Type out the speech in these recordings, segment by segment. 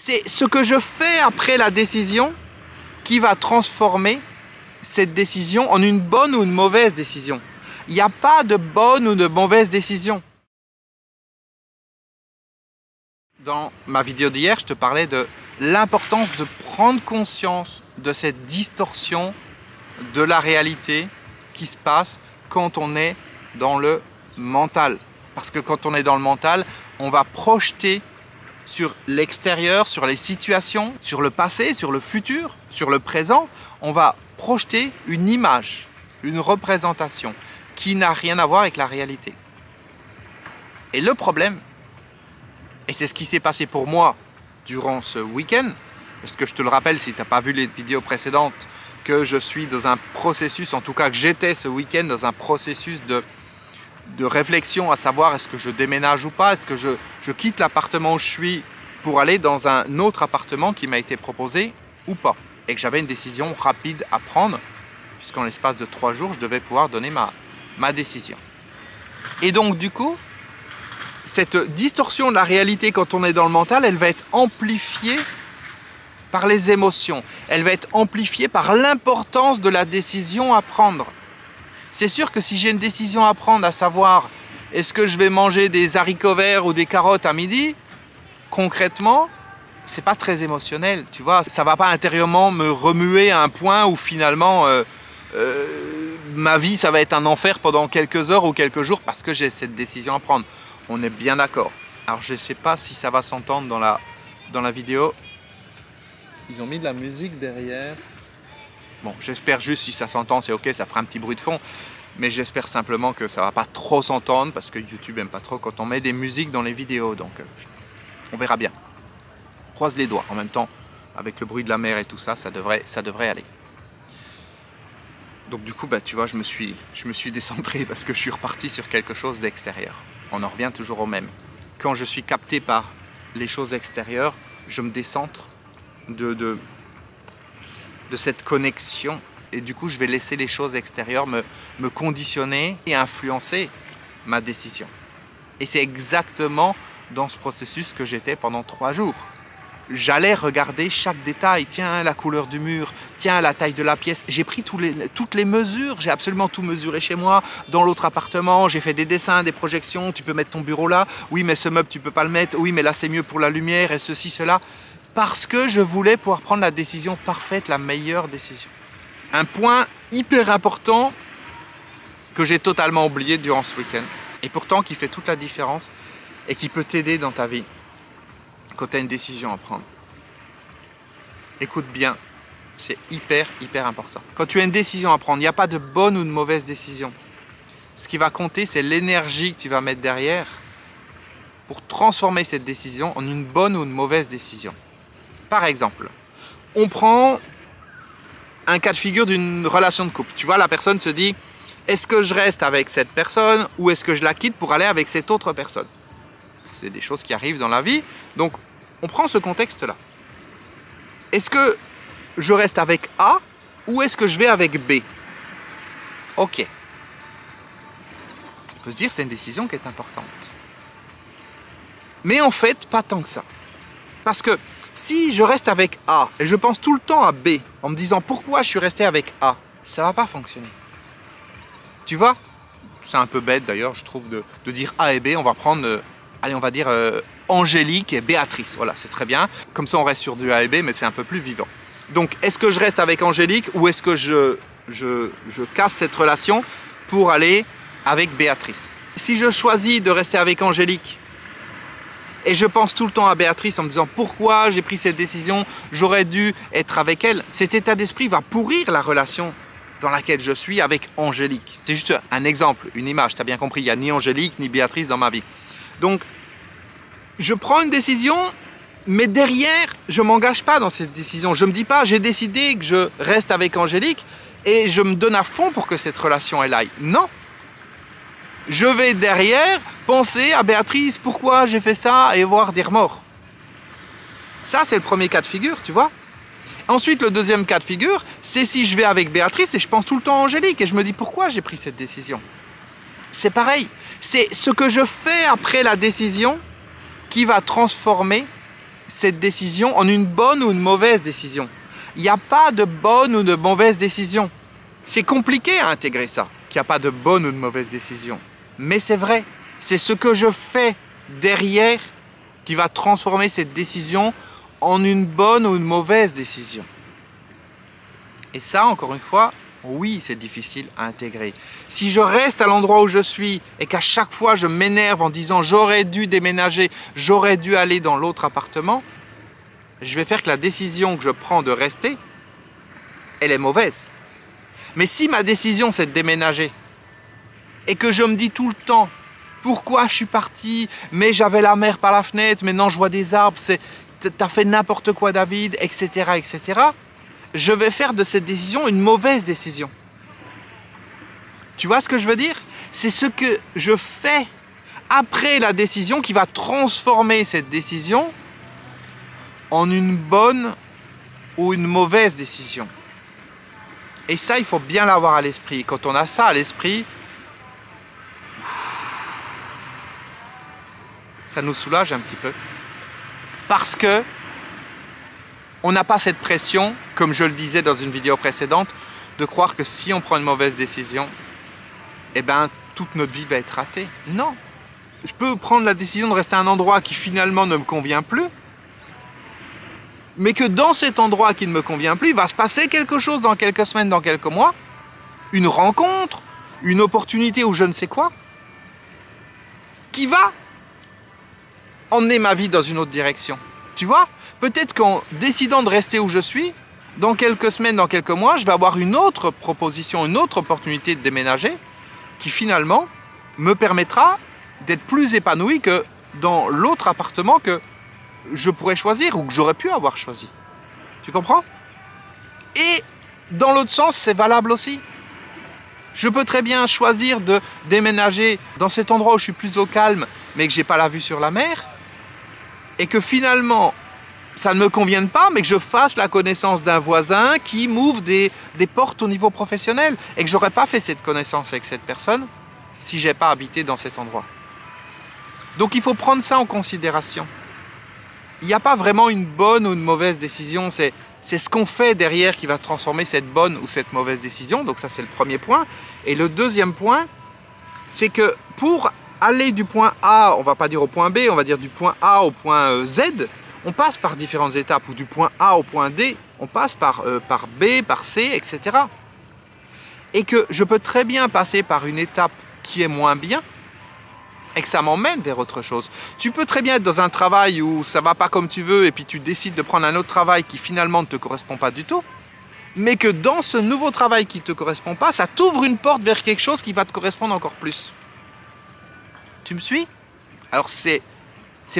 C'est ce que je fais après la décision qui va transformer cette décision en une bonne ou une mauvaise décision. Il n'y a pas de bonne ou de mauvaise décision. Dans ma vidéo d'hier, je te parlais de l'importance de prendre conscience de cette distorsion de la réalité qui se passe quand on est dans le mental. Parce que quand on est dans le mental, on va projeter sur l'extérieur, sur les situations, sur le passé, sur le futur, sur le présent. On va projeter une image, une représentation qui n'a rien à voir avec la réalité. Et le problème, et c'est ce qui s'est passé pour moi durant ce week-end, parce que je te le rappelle si tu n'as pas vu les vidéos précédentes, que je suis dans un processus, en tout cas que j'étais ce week-end dans un processus de réflexion à savoir est-ce que je déménage ou pas, est-ce que je quitte l'appartement où je suis pour aller dans un autre appartement qui m'a été proposé ou pas. Et que j'avais une décision rapide à prendre, puisqu'en l'espace de 3 jours, je devais pouvoir donner ma décision. Et donc du coup, cette distorsion de la réalité quand on est dans le mental, elle va être amplifiée par les émotions. Elle va être amplifiée par l'importance de la décision à prendre. C'est sûr que si j'ai une décision à prendre, à savoir est-ce que je vais manger des haricots verts ou des carottes à midi, concrètement, c'est pas très émotionnel, tu vois. Ça va pas intérieurement me remuer à un point où finalement ma vie ça va être un enfer pendant quelques heures ou quelques jours parce que j'ai cette décision à prendre. On est bien d'accord. Alors je sais pas si ça va s'entendre dans la vidéo. Ils ont mis de la musique derrière. Bon, j'espère juste si ça s'entend, c'est ok, ça fera un petit bruit de fond. Mais j'espère simplement que ça va pas trop s'entendre parce que YouTube aime pas trop quand on met des musiques dans les vidéos. Donc on verra bien. Croise les doigts. En même temps, avec le bruit de la mer et tout ça, ça devrait aller. Donc du coup, bah, tu vois, je me suis décentré parce que je suis reparti sur quelque chose d'extérieur. On en revient toujours au même. Quand je suis capté par les choses extérieures, je me décentre de cette connexion et du coup je vais laisser les choses extérieures me conditionner et influencer ma décision. Et c'est exactement dans ce processus que j'étais pendant 3 jours. J'allais regarder chaque détail, tiens la couleur du mur, tiens la taille de la pièce, j'ai pris toutes les mesures, j'ai absolument tout mesuré chez moi, dans l'autre appartement, j'ai fait des dessins, des projections, tu peux mettre ton bureau là, oui mais ce meuble tu peux pas le mettre, oui mais là c'est mieux pour la lumière et ceci, cela. Parce que je voulais pouvoir prendre la décision parfaite, la meilleure décision. Un point hyper important que j'ai totalement oublié durant ce week-end, et pourtant qui fait toute la différence, et qui peut t'aider dans ta vie, quand tu as une décision à prendre. Écoute bien, c'est hyper important. Quand tu as une décision à prendre, il n'y a pas de bonne ou de mauvaise décision. Ce qui va compter, c'est l'énergie que tu vas mettre derrière pour transformer cette décision en une bonne ou une mauvaise décision. Par exemple, on prend un cas de figure d'une relation de couple. Tu vois, la personne se dit, est-ce que je reste avec cette personne ou est-ce que je la quitte pour aller avec cette autre personne? C'est des choses qui arrivent dans la vie. Donc, on prend ce contexte-là. Est-ce que je reste avec A ou est-ce que je vais avec B? Ok. On peut se dire c'est une décision qui est importante. Mais en fait, pas tant que ça. Parce que si je reste avec A et je pense tout le temps à B en me disant pourquoi je suis resté avec A, ça ne va pas fonctionner. Tu vois? C'est un peu bête d'ailleurs, je trouve, de dire A et B. On va prendre, allez, on va dire Angélique et Béatrice. Voilà, c'est très bien. Comme ça, on reste sur du A et B, mais c'est un peu plus vivant. Donc, est-ce que je reste avec Angélique ou est-ce que je casse cette relation pour aller avec Béatrice? Si je choisis de rester avec Angélique, et je pense tout le temps à Béatrice en me disant pourquoi j'ai pris cette décision, j'aurais dû être avec elle. Cet état d'esprit va pourrir la relation dans laquelle je suis avec Angélique. C'est juste un exemple, une image, tu as bien compris, il n'y a ni Angélique ni Béatrice dans ma vie. Donc, je prends une décision, mais derrière, je ne m'engage pas dans cette décision. Je ne me dis pas, j'ai décidé que je reste avec Angélique et je me donne à fond pour que cette relation elle aille. Non. Je vais derrière penser à Béatrice, pourquoi j'ai fait ça et avoir des remords. Ça, c'est le premier cas de figure, tu vois. Ensuite, le deuxième cas de figure, c'est si je vais avec Béatrice et je pense tout le temps à Angélique et je me dis pourquoi j'ai pris cette décision. C'est pareil. C'est ce que je fais après la décision qui va transformer cette décision en une bonne ou une mauvaise décision. Il n'y a pas de bonne ou de mauvaise décision. C'est compliqué à intégrer ça, qu'il n'y a pas de bonne ou de mauvaise décision. Mais c'est vrai, c'est ce que je fais derrière qui va transformer cette décision en une bonne ou une mauvaise décision. Et ça, encore une fois, oui, c'est difficile à intégrer. Si je reste à l'endroit où je suis et qu'à chaque fois je m'énerve en disant j'aurais dû déménager, j'aurais dû aller dans l'autre appartement, je vais faire que la décision que je prends de rester, elle est mauvaise. Mais si ma décision c'est de déménager et que je me dis tout le temps pourquoi je suis parti, mais j'avais la mer par la fenêtre, maintenant je vois des arbres, t'as fait n'importe quoi David, etc., etc., je vais faire de cette décision une mauvaise décision. Tu vois ce que je veux dire? C'est ce que je fais après la décision qui va transformer cette décision en une bonne ou une mauvaise décision. Et ça, il faut bien l'avoir à l'esprit. Quand on a ça à l'esprit, ça nous soulage un petit peu. Parce que on n'a pas cette pression, comme je le disais dans une vidéo précédente, de croire que si on prend une mauvaise décision, eh ben, toute notre vie va être ratée. Non. Je peux prendre la décision de rester à un endroit qui finalement ne me convient plus, mais que dans cet endroit qui ne me convient plus, il va se passer quelque chose dans quelques semaines, dans quelques mois, une rencontre, une opportunité ou je ne sais quoi, qui va emmener ma vie dans une autre direction. Tu vois? Peut-être qu'en décidant de rester où je suis, dans quelques semaines, dans quelques mois, je vais avoir une autre proposition, une autre opportunité de déménager qui finalement me permettra d'être plus épanoui que dans l'autre appartement que je pourrais choisir ou que j'aurais pu avoir choisi. Tu comprends? Et dans l'autre sens, c'est valable aussi. Je peux très bien choisir de déménager dans cet endroit où je suis plus au calme, mais que je n'ai pas la vue sur la mer, et que finalement, ça ne me convienne pas, mais que je fasse la connaissance d'un voisin qui m'ouvre des portes au niveau professionnel, et que je n'aurais pas fait cette connaissance avec cette personne si je n'ai pas habité dans cet endroit. Donc il faut prendre ça en considération. Il n'y a pas vraiment une bonne ou une mauvaise décision, c'est ce qu'on fait derrière qui va transformer cette bonne ou cette mauvaise décision. Donc ça, c'est le premier point. Et le deuxième point, c'est que pour aller du point A, on ne va pas dire au point B, on va dire du point A au point Z, on passe par différentes étapes. Ou du point A au point D, on passe par B, par C, etc. Et que je peux très bien passer par une étape qui est moins bien, et que ça m'emmène vers autre chose. Tu peux très bien être dans un travail où ça ne va pas comme tu veux et puis tu décides de prendre un autre travail qui finalement ne te correspond pas du tout, mais que dans ce nouveau travail qui ne te correspond pas, ça t'ouvre une porte vers quelque chose qui va te correspondre encore plus. Tu me suis? Alors c'est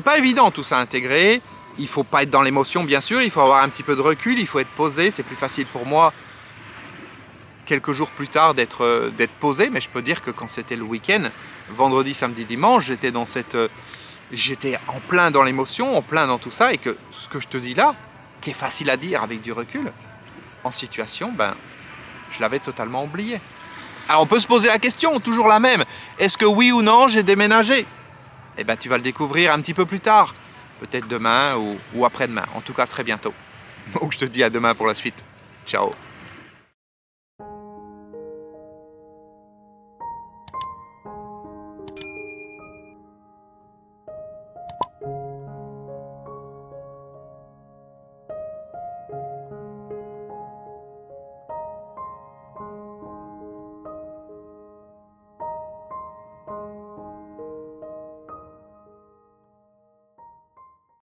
pas évident tout ça à intégrer, il ne faut pas être dans l'émotion bien sûr, il faut avoir un petit peu de recul, il faut être posé, c'est plus facile pour moi quelques jours plus tard d'être posé, mais je peux dire que quand c'était le week-end, vendredi, samedi, dimanche, j'étais en plein dans l'émotion, en plein dans tout ça, et que ce que je te dis là, qui est facile à dire avec du recul, en situation, ben, je l'avais totalement oublié. Alors on peut se poser la question, toujours la même, est-ce que oui ou non j'ai déménagé? Eh ben tu vas le découvrir un petit peu plus tard, peut-être demain ou après-demain, en tout cas très bientôt. Donc je te dis à demain pour la suite. Ciao.